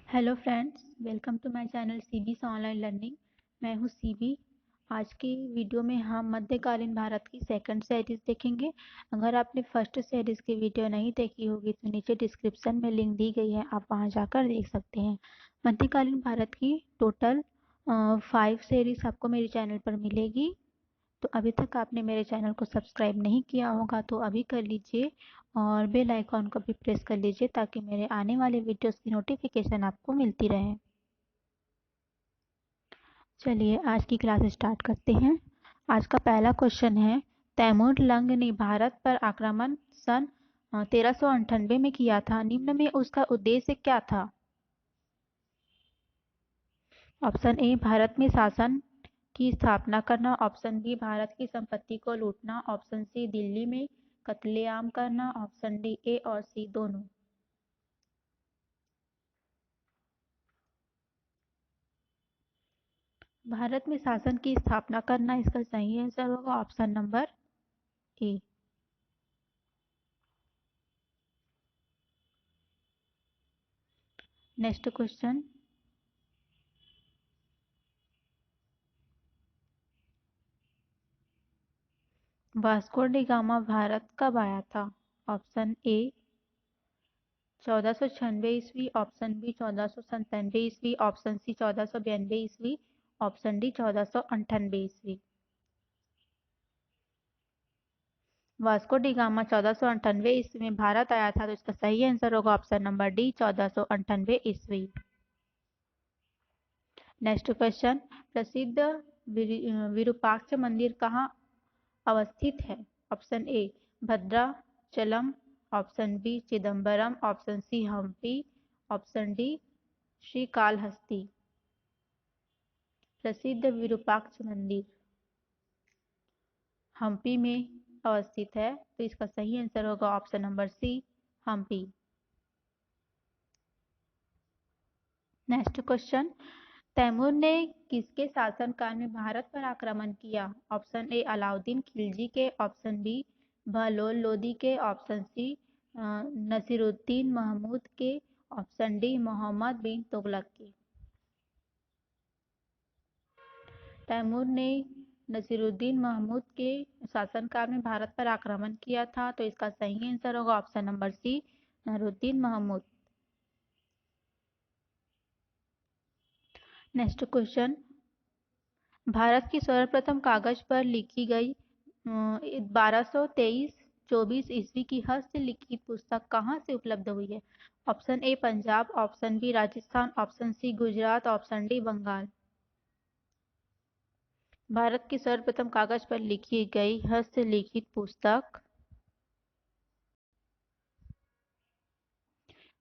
Hello friends, welcome to my channel CB's online learning. मैं हूं CB. आज की वीडियो में हम मध्यकालीन भारत की सेकंड सीरीज देखेंगे। अगर आपने फर्स्ट सीरीज की वीडियो नहीं देखी होगी तो नीचे डिस्क्रिप्शन में लिंक दी गई है, आप वहां जाकर देख सकते हैं। मध्यकालीन भारत की टोटल 5 सीरीज आपको मेरे चैनल पर मिलेगी। तो अभी तक आपने मेरे चैनल को सब्सक्राइब नहीं किया होगा तो अभी कर लीजिए और बेल आइकॉन को भी प्रेस कर लीजिए ताकि मेरे आने वाले वीडियोस की नोटिफिकेशन आपको मिलती रहे। चलिए आज की क्लास स्टार्ट करते हैं। आज का पहला क्वेश्चन है, तैमूर लंग ने भारत पर आक्रमण सन 1398 में किया था। निम्न में उसका उद्देश्य क्या था? ऑप्शन ए भारत में शासन की स्थापना करना, ऑप्शन बी भारत की संपत्ति को लूटना, ऑप्शन सी दिल्ली में कत्लेआम करना, ऑप्शन डी ए और सी दोनों। भारत में शासन की स्थापना करना इसका सही आंसर होगा ऑप्शन नंबर ए। Next question, Vasco D gamma Bharat कब आया था? ऑप्शन ए 1496 ईस्वी, ऑप्शन बी 1497 ईस्वी, ऑप्शन सी 1492 ईस्वी, ऑप्शन डी 1498 ईस्वी। वास्को डी गामा 1498 ईस्वी में भारत आया था, तो इसका सही आंसर होगा ऑप्शन नंबर डी 1498 ईस्वी। नेक्स्ट क्वेश्चन, प्रसिद्ध विरूपाक्ष मंदिर कहाँ अवस्थित है? Option A Bhadrachalam, option B Chidambaram, option C Hampi, option D Srikalahasti. प्रसिद्ध विरूपाक्ष मंदिर हम्पी में अवस्थित है, तो इसका सही आंसर होगा option number C Hampi. Next question, Timur ने किसके शासनकाल में भारत पर आक्रमण किया? ऑप्शन ए अलाउद्दीन खिलजी के, ऑप्शन बी बहलोल लोदी के, ऑप्शन सी नसीरुद्दीन महमूद के, ऑप्शन डी मोहम्मद बिन तुगलक के। तैमूर ने नसीरुद्दीन महमूद के शासनकाल में भारत पर आक्रमण किया था, तो इसका सही आंसर होगा option number C Nasiruddin Mahmud. Next question, Bharat की सर्वप्रथम कागज पर लिखी गई 1223-24 ईस्वी की हस्तलिखित पुस्तक कहाँ से उपलब्ध हुई है? Option A Punjab, option B Rajasthan, option C Gujarat, option D Bengal. Bharat की सर्वप्रथम कागज पर लिखी गई हस्तलिखित पुस्तक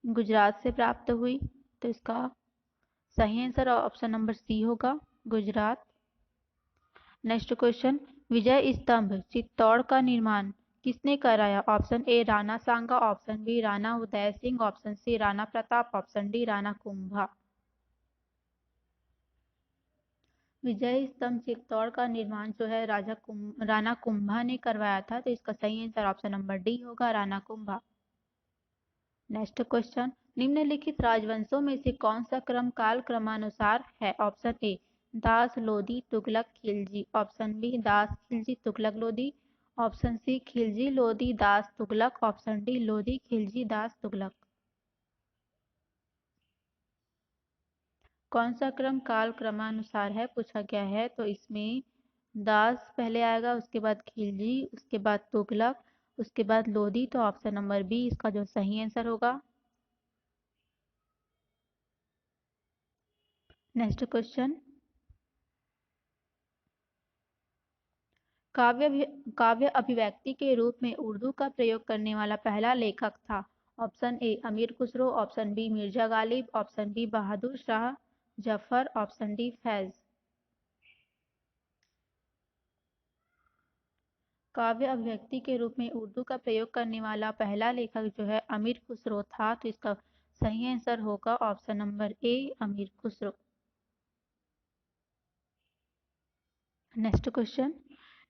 गुजरात से प्राप्त हुई, तो इसका सही आंसर ऑप्शन नंबर सी होगा गुजरात। नेक्स्ट क्वेश्चन, विजय स्तंभ चित्तौड़ का निर्माण किसने कराया? Option A Rana Sanga, option B Rana Uday Singh, option C Rana Pratap, option D Rana Kumbha. Vijay Stambh Chittor का निर्माण जो है राणा कुंभा ने करवाया था, तो इसका सही आंसर ऑप्शन नंबर डी होगा राणा कुंभा। नेक्स्ट क्वेश्चन, निम्नलिखित राजवंशों में से कौन सा क्रम काल क्रमानुसार है? Option A Das Lodi Tughlaq Khilji, option B Das Khilji Tughlaq Lodi, option C Khilji Lodi Das Tughlaq, option D Lodi Khilji Das Tughlaq. कौन सा क्रम काल क्रमानुसार है पूछा गया है, तो इसमें दास पहले आएगा, उसके बाद खिलजी, उसके बाद तुगलक, उसके बाद लोदी, तो ऑप्शन नंबर बी इसका जो सही आंसर होगा। नेक्स्ट क्वेश्चन, काव्य अभिव्यक्ति के रूप में उर्दू का प्रयोग करने वाला पहला लेखक था? Option A Amir Khusro, option B Mirza Ghalib, option B Bahadur Shah Zafar, option D Faiz. काव्य अभिव्यक्ति के रूप में उर्दू का प्रयोग करने वाला पहला लेखक जो है अमीर खुसरो था, तो इसका सही आंसर होगा ऑप्शन नंबर ए अमीर खुसरो। नेक्स्ट क्वेश्चन,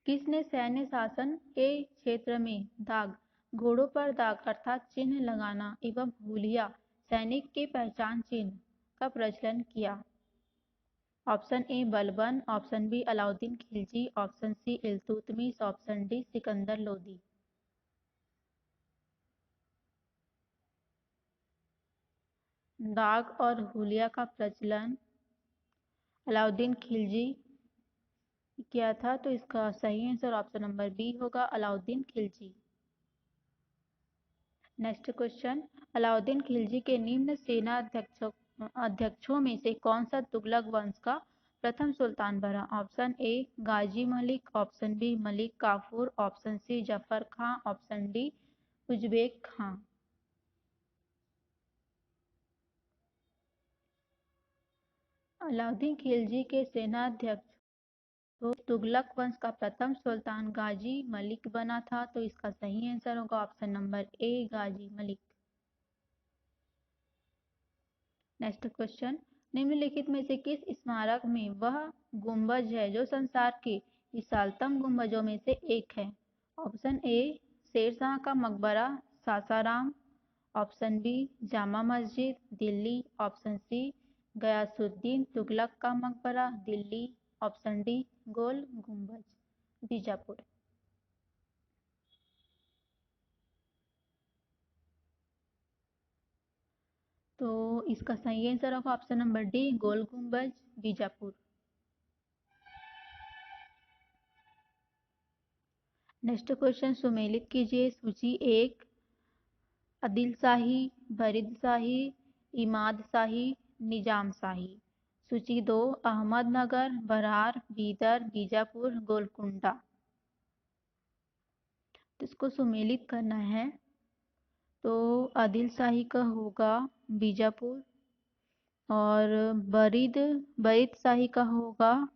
किसने सैन्य शासन के क्षेत्र में दाग घोड़ों पर दाग अर्थात चिन्ह लगाना एवं हुलिया सैनिक के पहचान चिन्ह का प्रचलन किया? Option A Balban, option B Alauddin Khilji, option C Iltutmish, option D Sikandar Lodi. दाग और हुलिया का प्रचलन अलाउद्दीन खिलजी किया था, तो इसका सही आंसर ऑप्शन नंबर बी होगा, अलाउद्दीन खिलजी। नेक्स्ट क्वेश्चन, अलाउद्दीन खिलजी के निम्न सेना अध्यक्षों में से कौन सा तुगलक वंश का प्रथम सुल्तान बना? Option A Ghazi Malik, option B Malik Kafur, option C Zafar Khan, option D Uzbek Khan. Alauddin Khilji के सेनाध्यक्ष तो तुगलक वंश का प्रथम सुल्तान गाजी मलिक बना था, तो इसका सही आंसर होगा ऑप्शन नंबर ए गाजी मलिक। नेक्स्ट क्वेश्चन, निम्नलिखित में से किस स्मारक में वह गुंबज है जो संसार के विशालतम गुंबजों में से एक है? ऑप्शन ए शेरशाह का मकबरा Sasaram, option B Jama Masjid Delhi, option C Ghiyasuddin Tughlaq का मकबरा दिल्ली, ऑप्शन डी गोल गुंबज बीजापुर। तो इसका सही आंसर होगा ऑप्शन नंबर डी गोल गुंबज बीजापुर। नेक्स्ट क्वेश्चन सुमेलित कीजिए। सूची 1 आदिल शाही, बरीद शाही, इमाद शाही, निजाम शाही। सूची 2 अहमदनगर, बरार, बीदर, बीजापुर, गोलकुंडा। तो इसको सुमेलित करना है, तो आदिल शाही का होगा बीजापुर, और बरीद शाही का होगा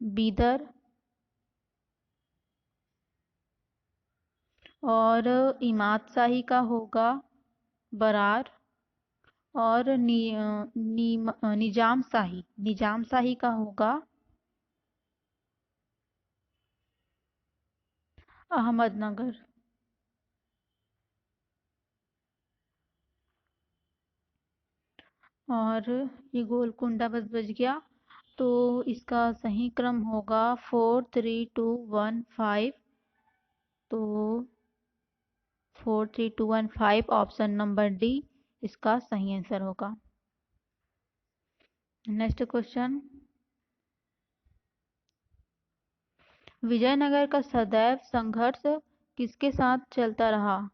बीदर, और इमाद शाही का होगा बरार, और निजाम शाही का होगा अहमदनगर। और ये गोलकुंडा बच गया, तो इसका सही क्रम होगा 4 3 2 1 5। तो 4 3 2 1 5 ऑप्शन नंबर डी इसका सही आंसर होगा। नेक्स्ट क्वेश्चन, विजयनगर का सदैव संघर्ष किसके साथ चलता रहा?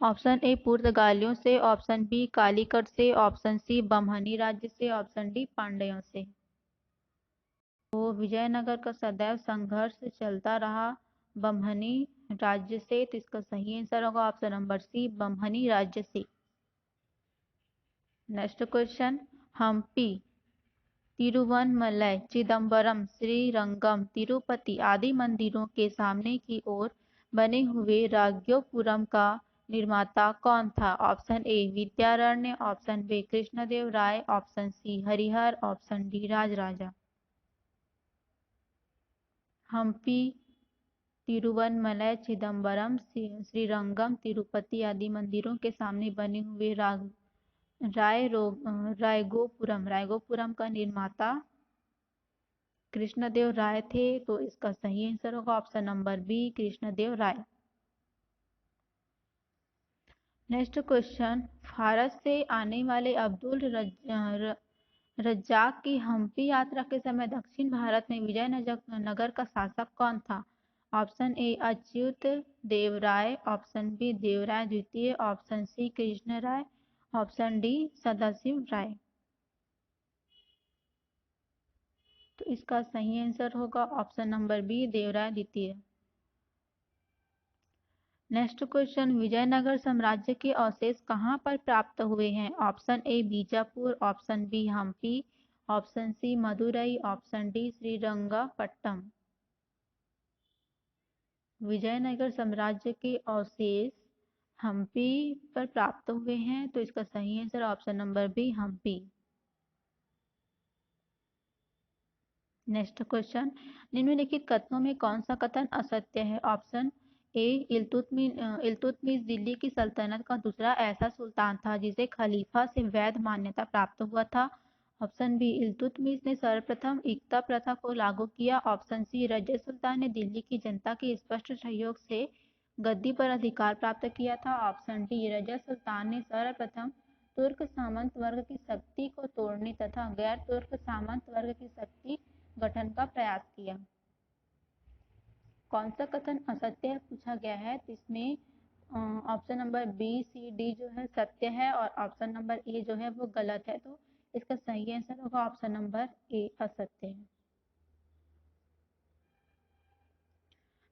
ऑप्शन ए पुर्तगालियों से, ऑप्शन बी कालीकट से, ऑप्शन सी बमहनी राज्य से, ऑप्शन डी पांड्यों से। तो विजयनगर का सदैव संघर्ष चलता रहा बमहनी राज्य से, तो इसका सही आंसर होगा ऑप्शन नंबर सी बमहनी राज्य से। नेक्स्ट क्वेश्चन, हम्पी, तिरुवनमलई, चिदम्बरम, श्रीरंगम, तिरुपति आदि मंदिरों के सामने की ओर बने हुए राजगोपुरम का निर्माता कौन था? Option A Vidyaranya, option B Krishnadeva Raya, option C Harihara, option D Rajaraja. Hampi, Tiruvannamalai, Chidambaram, Srirangam, Tirupati आदि मंदिरों के सामने बने हुए रायगोपुरम का निर्माता कृष्णदेव राय थे, तो इसका सही आंसर होगा ऑप्शन नंबर बी कृष्णदेव राय। नेक्स्ट क्वेश्चन, फारस से आने वाले अब्दुल रज्जाक की हम्पी यात्रा के समय दक्षिण भारत में विजयनगर का शासक कौन था? Option A Achyuta Deva Raya, option B Devaraya द्वितीय, option C Krishna Raya, option D Sadashiva Raya. तो इसका सही आंसर होगा ऑप्शन नंबर बी देवराय द्वितीय। नेक्स्ट क्वेश्चन, विजयनगर साम्राज्य के अवशेष कहाँ पर प्राप्त हुए हैं? Option A Bijapur, option B Hampi, option C Madurai, option D Srirangapatnam. Vijayanagara साम्राज्य के अवशेष हम्पी पर प्राप्त हुए हैं, तो इसका सही answer option number B Hampi. Next question, निम्नलिखित कथनों में कौन सा कथन असत्य है? ऑप्शन ए इल्तुतमिश दिल्ली की सल्तनत का दूसरा ऐसा सुल्तान था जिसे खलीफा से वैध मान्यता प्राप्त हुआ था। ऑप्शन बी, इल्तुतमिश ने सर्वप्रथम इक्ता प्रथा को लागू किया। ऑप्शन सी, रजिया सुल्तान ने दिल्ली की जनता के स्पष्ट सहयोग से गद्दी पर अधिकार प्राप्त किया था। ऑप्शन डी, रजिया सुल्तान ने सर्वप्रथम तुर्क सामंत वर्ग की शक्ति को तोड़ने तथा गैर तुर्क सामंत वर्ग की शक्ति गठन का प्रयास किया। कौन सा कथन असत्य है पूछा गया है, तो इसमें ऑप्शन नंबर बी, सी, डी जो है सत्य है और ऑप्शन नंबर ए जो है वो गलत है। तो इसका सही आंसर होगा ऑप्शन नंबर ए, असत्य है।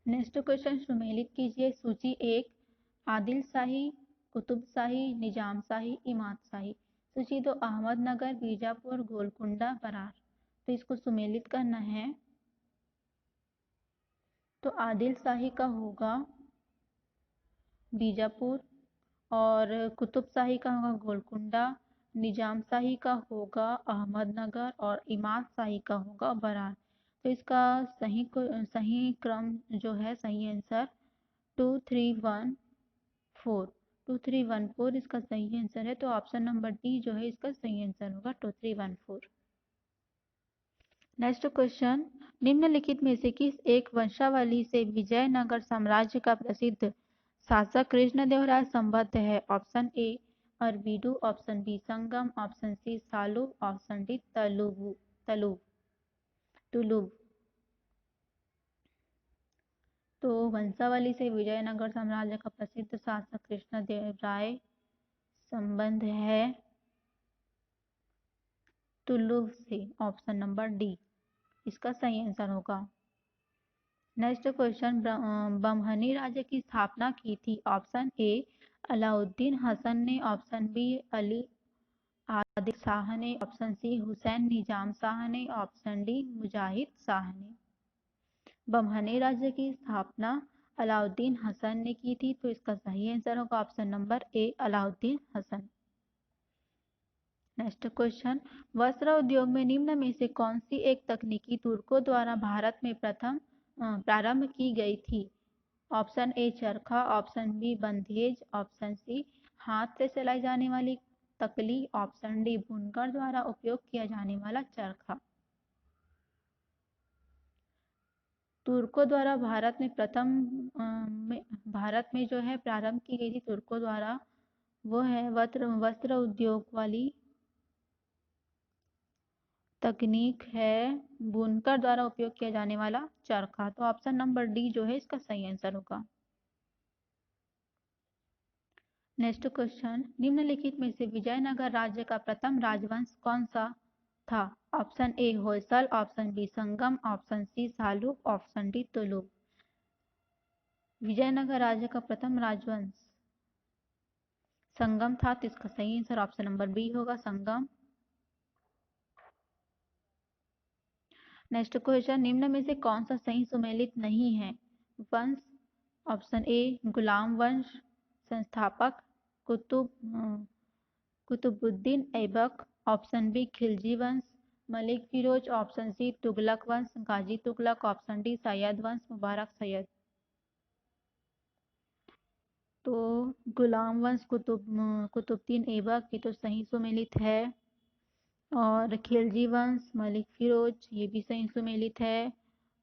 नेक्स्ट क्वेश्चन सुमेलित कीजिए। सूची 1, आदिल शाही, कुतुब शाही, निजाम शाही, इमाद शाही। सूची 2, अहमदनगर, बीजापुर, गोलकुंडा, बरार। तो इसको सुमेलित करना है। तो आदिल शाही का होगा बीजापुर और कुतुब शाही का होगा गोलकुंडा, निजाम शाही का होगा अहमदनगर और इमाद शाही का होगा बरार। तो इसका सही क्रम जो है, सही आंसर 2314 2314 इसका सही आंसर है। तो ऑप्शन नंबर डी जो है इसका सही आंसर होगा 2314। नेक्स्ट क्वेश्चन, निम्नलिखित में से किस एक वंशावली से विजयनगर साम्राज्य का प्रसिद्ध शासक कृष्णदेवराय संबद्ध है? Option A, Aravidu. Option B, Sangam. Option C, Saluva. Option D, Tuluva. तो वंशावली से विजयनगर साम्राज्य का प्रसिद्ध शासक कृष्णदेवराय संबंध है तुलुब से। ऑप्शन नंबर डी इसका सही आंसर होगा। नेक्स्ट क्वेश्चन, बमहनी राज्य की स्थापना की थी? ऑप्शन ए, अलाउद्दीन हसन ने। ऑप्शन बी, अली आदिल शाह ने। ऑप्शन सी, हुसैन निजाम शाह ने। ऑप्शन डी, मुजाहिद शाह ने। बमहनी राज्य की स्थापना अलाउद्दीन हसन ने की थी। तो इसका सही आंसर होगा option number A, Alauddin Hasan. Next question, वस्त्र उद्योग में निम्न में से कौन सी एक तकनीकी तुर्कों द्वारा भारत में प्रारंभ की गई थी? ऑप्शन ए, चरखा। ऑप्शन बी, बंधेज। ऑप्शन सी, हाथ से चलाई जाने वाली तकली। ऑप्शन डी, बुनकर द्वारा उपयोग किया जाने वाला चरखा। तुर्कों द्वारा भारत में जो है प्रारंभ की गई थी तुर्कों द्वारा, वो है वस्त्र उद्योग वाली तकनीक है बुनकर द्वारा उपयोग किया जाने वाला चरखा। तो ऑप्शन नंबर डी जो है इसका सही आंसर होगा। नेक्स्ट क्वेश्चन, निम्नलिखित में से विजयनगर राज्य का प्रथम राजवंश कौन सा था? Option A, Hoysala. Option B, Sangam. Option C, Saluva. Option D, Tuluva. Vijayanagar राज्य का प्रथम राजवंश संगम था। तो इसका सही आंसर ऑप्शन नंबर बी होगा, संगम। नेक्स्ट क्वेश्चन, निम्न में से कौन सा सही सुमेलित नहीं है? वंश। ऑप्शन ए, गुलाम वंश संस्थापक कुतुबुद्दीन ऐबक। ऑप्शन बी, खिलजी वंश मलिक फिरोज। ऑप्शन सी, तुगलक वंश गाजी तुगलक। ऑप्शन डी, सैयद वंश मुबारक सैयद। तो गुलाम वंश कुतुबुद्दीन ऐबक ये तो सही सुमेलित है, और खिलजी वंश मलिक फिरोज ये भी सही सुमेलित है,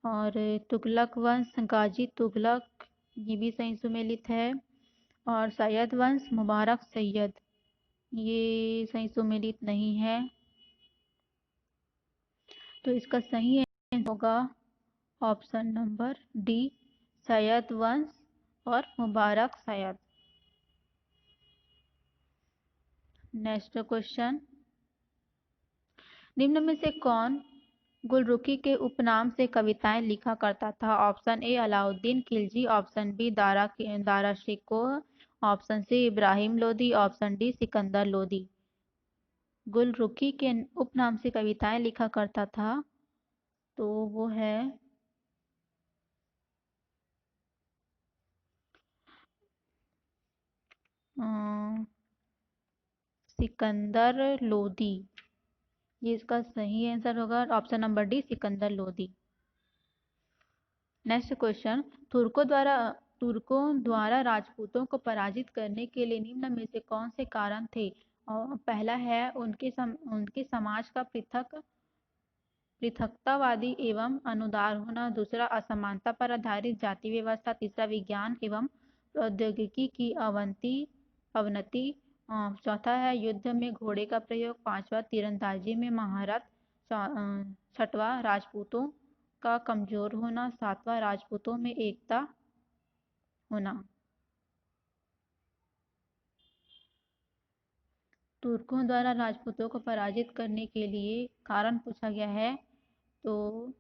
और तुगलक वंश गाजी तुगलक ये भी सही सुमेलित है, और सैयद वंश मुबारक सैयद ये सही सुमेलित नहीं है। तो इसका सही आंसर होगा ऑप्शन नंबर डी, सैयद वंश और मुबारक सैयद। नेक्स्ट क्वेश्चन, निम्न में से कौन गुलरुखी के उपनाम से कविताएं लिखा करता था? Option A, Alauddin Khilji. Option B, Dara Shikoh. Option C, Ibrahim Lodi. Option D, Sikandar Lodi. Gulrukhi के उपनाम से कविताएं लिखा करता था तो वो है सिकंदर लोदी। ये इसका सही आंसर होगा option number D, Sikandar Lodi. Next question, तुर्कों द्वारा तुर्कों द्वारा राजपूतों को पराजित करने के लिए निम्न में से कौन से कारण थे? और पहला है उनके समाज का पृथकतावादी एवं अनुदार होना, दूसरा असमानता पर आधारित जाति व्यवस्था, तीसरा विज्ञान एवं प्रौद्योगिकी की अवनति, चौथा है युद्ध में घोड़े का प्रयोग, पांचवा तीरंदाजी में महारत, छठवां राजपूतों का कमजोर होना, सातवां राजपूतों में एकता होना। तुर्कों द्वारा राजपूतों को पराजित करने के लिए कारण पूछा गया है, तो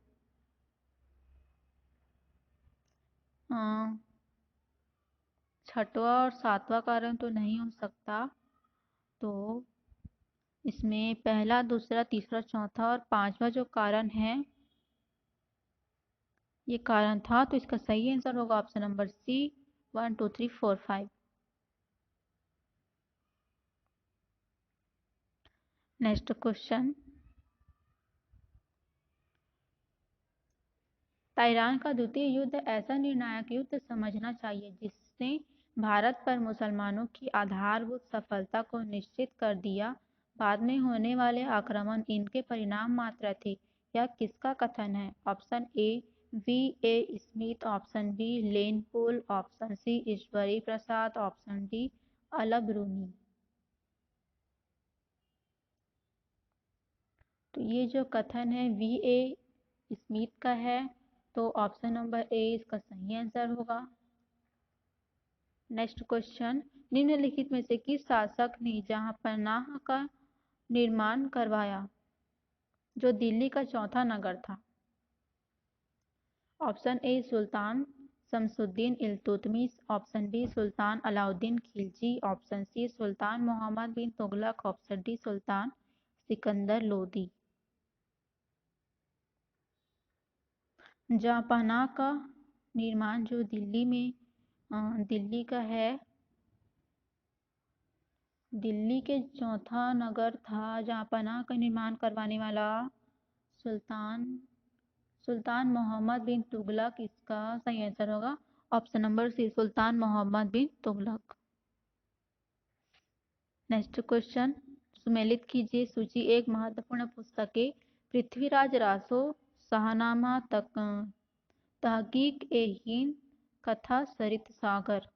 छठवां और सातवां कारण तो नहीं हो सकता, तो इसमें पहला, दूसरा, तीसरा, चौथा और पांचवा जो कारण है ये कारण था, तो इसका सही आंसर होगा option number C, 1 2 3 4 5। Next question, Tarain का द्वितीय युद्ध ऐसा निर्णायक युद्ध समझना चाहिए जिसने भारत पर मुसलमानों की आधारभूत सफलता को निश्चित कर दिया। बाद में होने वाले आक्रमण इनके परिणाम मात्र थे। यह किसका कथन है? Option A V A Smith, option B Lane Poole, option C Ishwari Prasad, option D Alberuni. तो ये जो कथन है वी ए स्मिथ का है, तो ऑप्शन नंबर ए इसका सही आंसर होगा। नेक्स्ट क्वेश्चन, निम्नलिखित में से किस शासक ने जहां पनाह का निर्माण करवाया जो दिल्ली का चौथा नगर था? ऑप्शन ए सुल्तान शमसुद्दीन इल्तुतमिश, ऑप्शन बी सुल्तान अलाउद्दीन खिलजी, ऑप्शन सी सुल्तान मोहम्मद बिन तुगलक, ऑप्शन डी सुल्तान सिकंदर लोदी। जहांपनाह का निर्माण जो दिल्ली का है, दिल्ली के चौथा नगर था, जहांपनाह का निर्माण करवाने वाला सुल्तान मोहम्मद बिन तुगलक, इसका सही आंसर होगा ऑप्शन नंबर सी, सुल्तान मोहम्मद बिन तुगलक। नेक्स्ट क्वेश्चन, सुमेलित कीजिए सूची एक महत्वपूर्ण पुस्तकें। पृथ्वीराज रासो, शाहनामा, तहकीक ए हिंद, कथा सरित सागर।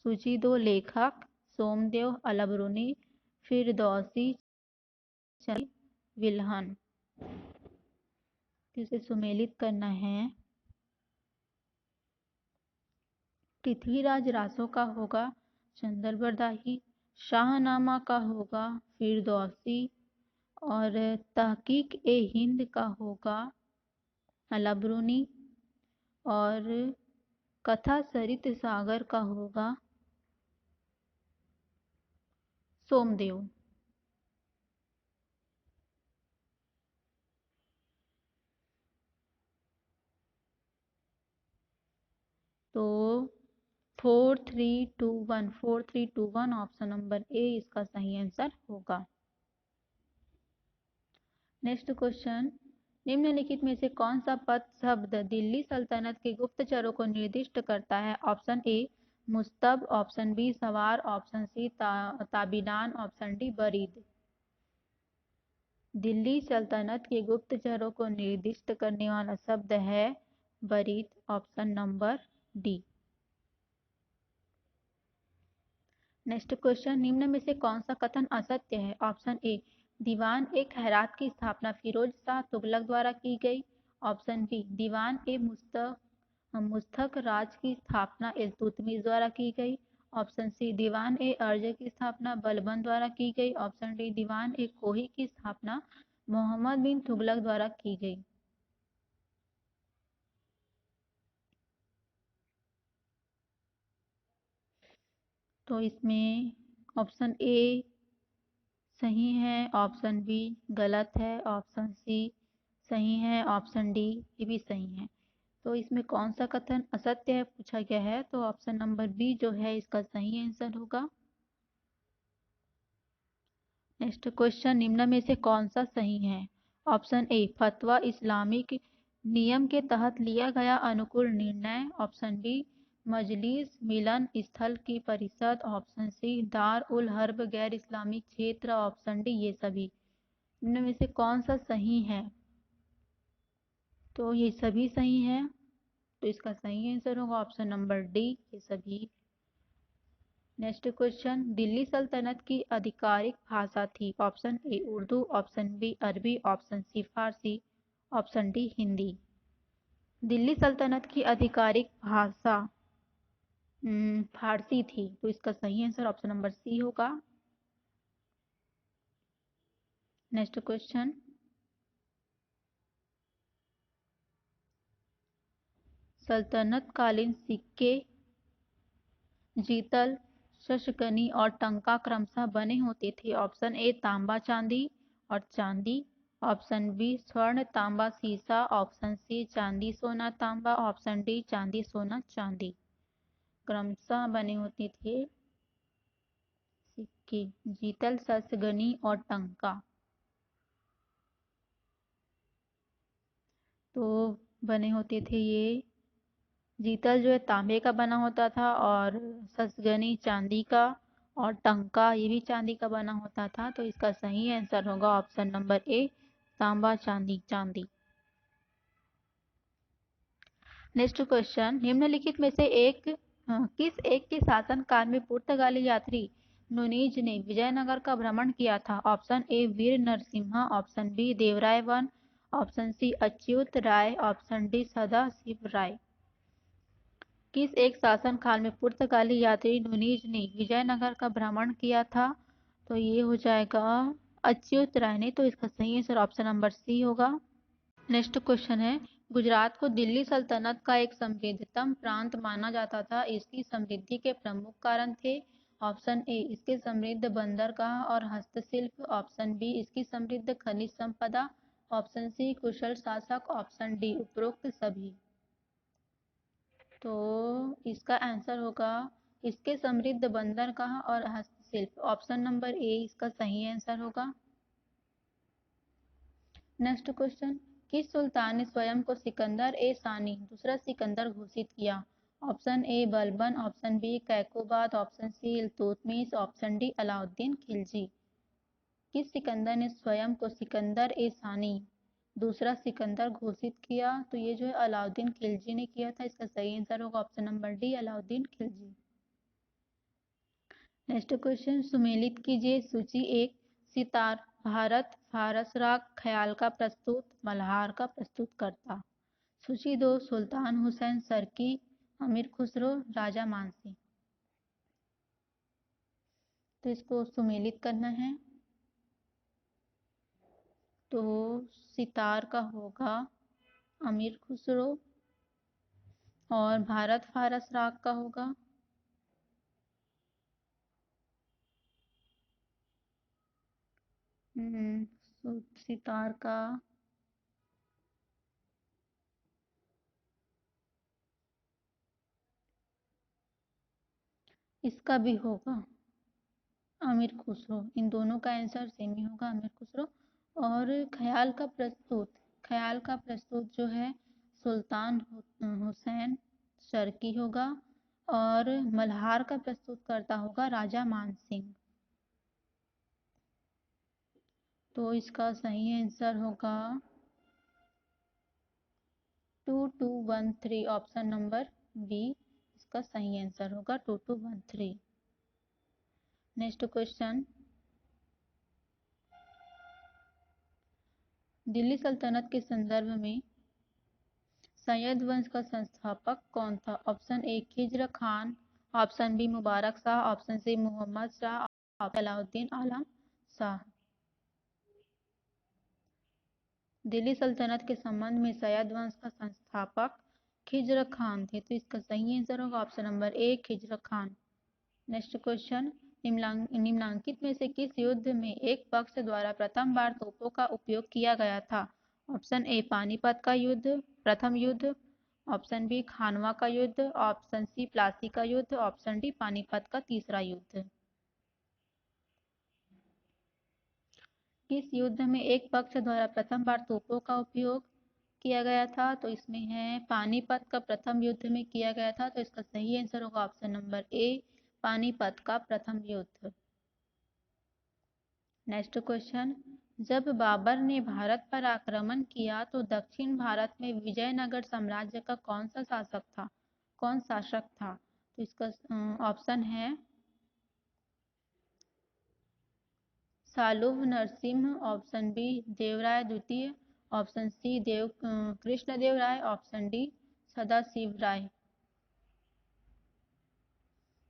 सूची दो लेखक, सोमदेव अलबरूनी, फिरदौसी विल्हन। इसे सुमेलित करना है। पृथ्वीराज रासो का होगा चंदरबरदाही, शाहनामा का होगा फिरदौसी, और तहकीक ए हिंद का होगा अलबरूनी, और कथा सरित सागर का होगा सोमदेव। तो 4 3 2 1, 4 3 2 1, ऑप्शन नंबर ए इसका सही आंसर होगा। नेक्स्ट क्वेश्चन, निम्नलिखित में से कौन सा पद शब्द दिल्ली सल्तनत के गुप्तचरों को निर्दिष्ट करता है? ऑप्शन ए मुस्तब, ऑप्शन बी सवार, ऑप्शन सी ताबिनान, ऑप्शन डी बरीद। दिल्ली सल्तनत के गुप्तचरों को निर्दिष्ट करने वाला शब्द है बरीद, option number D. Next question, निम्न में से कौन सा कथन असत्य है? ऑप्शन ए दीवान ए खैरात की स्थापना फिरोज शाह तुगलक द्वारा की गई, ऑप्शन बी दीवान ए मुस्तक राज की स्थापना इल्तुतमिश द्वारा की गई, ऑप्शन सी दीवान ए अर्ज की स्थापना बलबन द्वारा की गई, ऑप्शन डी दीवान ए कोही की स्थापना मोहम्मद बिन तुगलक द्वारा की गई। तो इसमें ऑप्शन ए सही है, ऑप्शन बी गलत है, ऑप्शन सी सही है, ऑप्शन डी ये भी सही है। तो इसमें कौन सा कथन असत्य है पूछा गया है, तो ऑप्शन नंबर बी जो है इसका सही आंसर होगा। नेक्स्ट क्वेश्चन, निम्न में से कौन सा सही है? ऑप्शन ए फतवा इस्लामिक नियम के तहत लिया गया अनुकूल निर्णय, ऑप्शन बी मजलिस मिलन स्थल की परिषद, ऑप्शन सी दार उल हर्ब गैर इस्लामिक क्षेत्र, ऑप्शन डी ये सभी। इनमें से कौन सा सही है? तो ये सभी सही है, तो इसका सही आंसर होगा ऑप्शन नंबर डी ये सभी। नेक्स्ट क्वेश्चन, दिल्ली सल्तनत की आधिकारिक भाषा थी, option A Urdu, option B Arabi, option C Farsi, option D Hindi. Delhi सल्तनत की आधिकारिक भाषा फारसी थी, तो इसका सही आंसर ऑप्शन नंबर सी होगा। नेक्स्ट क्वेश्चन, सल्तनत कालीन सिक्के जीतल, शशगनी और टंका क्रमशः बने होते थे, ऑप्शन ए तांबा चांदी और चांदी, ऑप्शन बी स्वर्ण तांबा सीसा, ऑप्शन सी चांदी सोना तांबा, ऑप्शन डी चांदी सोना चांदी। क्रमशः बने होते थे सिक्के जीतल, शशगनी और टंका। तो बने होते थे ये, जीतल जो है तांबे का बना होता था, और शशगनी चांदी का, और टंका ये भी चांदी का बना होता था। तो इसका सही आंसर होगा ऑप्शन नंबर ए तांबा चांदी चांदी। नेक्स्ट क्वेश्चन, निम्नलिखित में से किस एक के शासनकाल में पुर्तगाली यात्री नुनीज ने विजयनगर का भ्रमण किया था, option A Veer Narasimha, option B Devaraya one, option C Achyuta Raya, option D Sadashiva Raya. किस एक शासन काल में पुर्तगाली यात्री नुनीज ने विजयनगर का भ्रमण किया था? तो ये हो जाएगा अच्युत राय ने, तो इसका सही आंसर ऑप्शन नंबर सी होगा। नेक्स्ट क्वेश्चन है, गुजरात को दिल्ली सल्तनत का एक समृद्धतम प्रांत माना जाता था, इसकी समृद्धि के प्रमुख कारण थे, ऑप्शन ए इसके समृद्ध बंदरगाह और हस्तशिल्प, ऑप्शन बी इसकी समृद्ध खनिज संपदा, ऑप्शन सी कुशल शासक, ऑप्शन डी उपरोक्त सभी। तो इसका आंसर होगा इसके समृद्ध बंदरगाह और हस्तशिल्प, ऑप्शन नंबर ए इसका सही आंसर होगा। नेक्स्ट क्वेश्चन, किस सुल्तान ने स्वयं को सिकंदर ए सानी दूसरा सिकंदर घोषित किया, option A Balban, option B Qaiqabad, option C Iltutmish, option D Alauddin Khilji. किस सिकंदर ने स्वयं को सिकंदर ए सानी दूसरा सिकंदर घोषित किया? तो ये जो है अलाउद्दीन खिलजी ने किया था, इसका सही आंसर होगा option number D Alauddin Khilji. Next question, सुमेलित कीजिए सूची एक, सितार भारत फारस राग ख्याल का प्रस्तुत मल्हार का प्रस्तुत करता। सूची दो, सुल्तान हुसैन सरकी, अमीर खुसरो, राजा मानसिंह। तो इसको सुमेलित करना है, तो सितार का होगा अमीर खुसरो, और भारत फारस राग का होगा सितार का इसका भी होगा अमीर खुसरो। इन दोनों का आंसर सेम ही होगा, अमीर खुसरो। और ख्याल का प्रस्तुत जो है सुल्तान हुसैन शर्की होगा, और मल्हार का प्रस्तुत करता होगा राजा मानसिंह। तो इसका सही आंसर होगा 2213, ऑप्शन नंबर बी इसका सही आंसर होगा 2213। नेक्स्ट क्वेश्चन, दिल्ली सल्तनत के संदर्भ में सैयद वंश का संस्थापक कौन था, option A Khizr Khan, option B Mubarak Shah, option C Mohammad Shah, option Alauddin Alam Shah. Delhi सल्तनत के संबंध में सैयद वंश का संस्थापक खिज्र खान थे, तो इसका सही आंसर होगा ऑप्शन नंबर ए खिज्र खान। नेक्स्ट क्वेश्चन, निम्नांकित में से किस युद्ध में एक पक्ष द्वारा प्रथम बार तोपों का उपयोग किया गया था, ऑप्शन ए पानीपत का युद्ध प्रथम युद्ध, ऑप्शन बी खानवा का युद्ध, ऑप्शन सी प्लासी का युद्ध, ऑप्शन डी पानीपत का तीसरा युद्ध। किस युद्ध में एक पक्ष द्वारा प्रथम बार तोपों का उपयोग किया गया था? तो इसमें है पानीपत का प्रथम युद्ध में किया गया था, तो इसका सही आंसर होगा ऑप्शन नंबर ए, पानीपत का प्रथम युद्ध। नेक्स्ट क्वेश्चन, जब बाबर ने भारत पर आक्रमण किया तो दक्षिण भारत में विजयनगर साम्राज्य का कौन शासक था? तो इसका ऑप्शन है सालुव नरसिंह, ऑप्शन बी देवराय द्वितीय, ऑप्शन सी कृष्णदेव राय, ऑप्शन डी सदाशिव राय।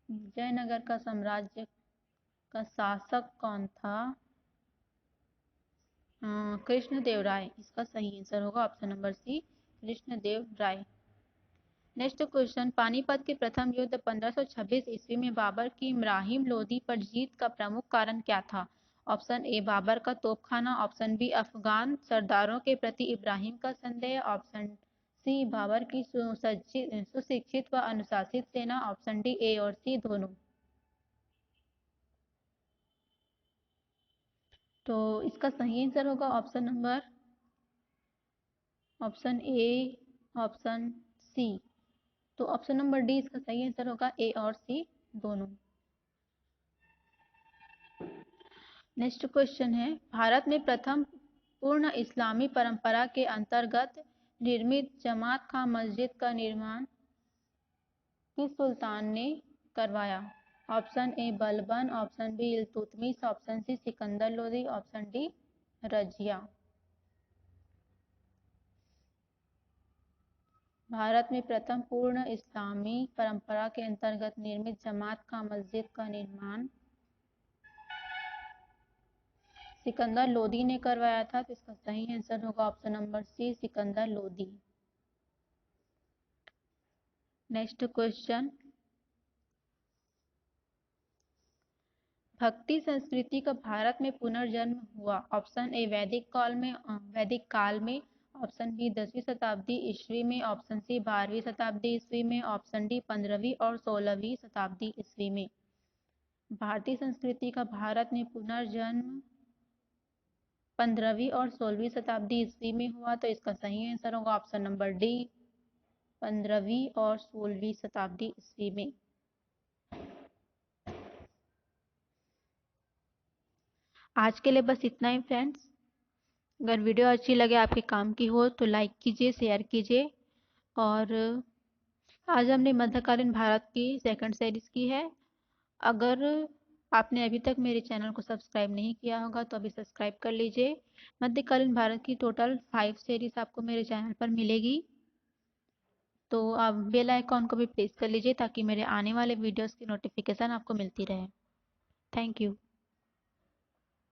विजयनगर का साम्राज्य का शासक कौन था? कृष्णदेव राय। इसका सही आंसर होगा ऑप्शन नंबर सी, कृष्णदेव राय। नेक्स्ट क्वेश्चन, पानीपत के प्रथम युद्ध 1526 ईस्वी में बाबर की इब्राहिम लोदी पर जीत का प्रमुख कारण क्या था? ऑप्शन ए बाबर का तोपखाना, ऑप्शन बी अफगान सरदारों के प्रति इब्राहिम का संदेह, ऑप्शन सी बाबर की सुशिक्षित व अनुशासित सेना, ऑप्शन डी ए और सी दोनों। तो इसका सही आंसर होगा ऑप्शन ए, ऑप्शन सी। तो ऑप्शन नंबर डी इसका सही आंसर होगा, ए और सी दोनों। नेक्स्ट क्वेश्चन है, भारत में प्रथम पूर्ण इस्लामी परंपरा के अंतर्गत निर्मित जमात खां मस्जिद का निर्माण किस सुल्तान ने करवाया? Option A Balban, option B Iltutmish, option C Sikandar Lodi, option D Razia. Bharat में प्रथम पूर्ण इस्लामी परंपरा के अंतर्गत निर्मित जमात खां मस्जिद का निर्माण सिकंदर लोदी ने करवाया था, तो इसका सही आंसर होगा option number C, Sikandar Lodi. Next question, भक्ति संस्कृति का भारत में पुनर्जन्म हुआ? ऑप्शन ए वैदिक काल में, ऑप्शन बी 10वीं शताब्दी ईस्वी में, ऑप्शन सी 12वीं शताब्दी ईस्वी में, ऑप्शन डी 15वीं और 16वीं शताब्दी ईस्वी में। भारतीय संस्कृति का भारत में पुनर्जन्म 15वीं और 16वीं शताब्दी ईस्वी में हुआ, तो इसका सही आंसर होगा ऑप्शन नंबर डी, 15वीं और 16वीं शताब्दी ईस्वी में। आज के लिए बस इतना ही फ्रेंड्स। अगर वीडियो अच्छी लगे, आपके काम की हो, तो लाइक कीजिए, शेयर कीजिए। और आज हमने मध्यकालीन भारत की सेकंड सीरीज की है। अगर आपने अभी तक मेरे चैनल को सब्सक्राइब नहीं किया होगा तो अभी सब्सक्राइब कर लीजिए। मध्यकालीन भारत की टोटल 5 सीरीज आपको मेरे चैनल पर मिलेगी, तो आप बेल आइकॉन को भी प्रेस कर लीजिए ताकि मेरे आने वाले वीडियोस की नोटिफिकेशन आपको मिलती रहे। Thank you.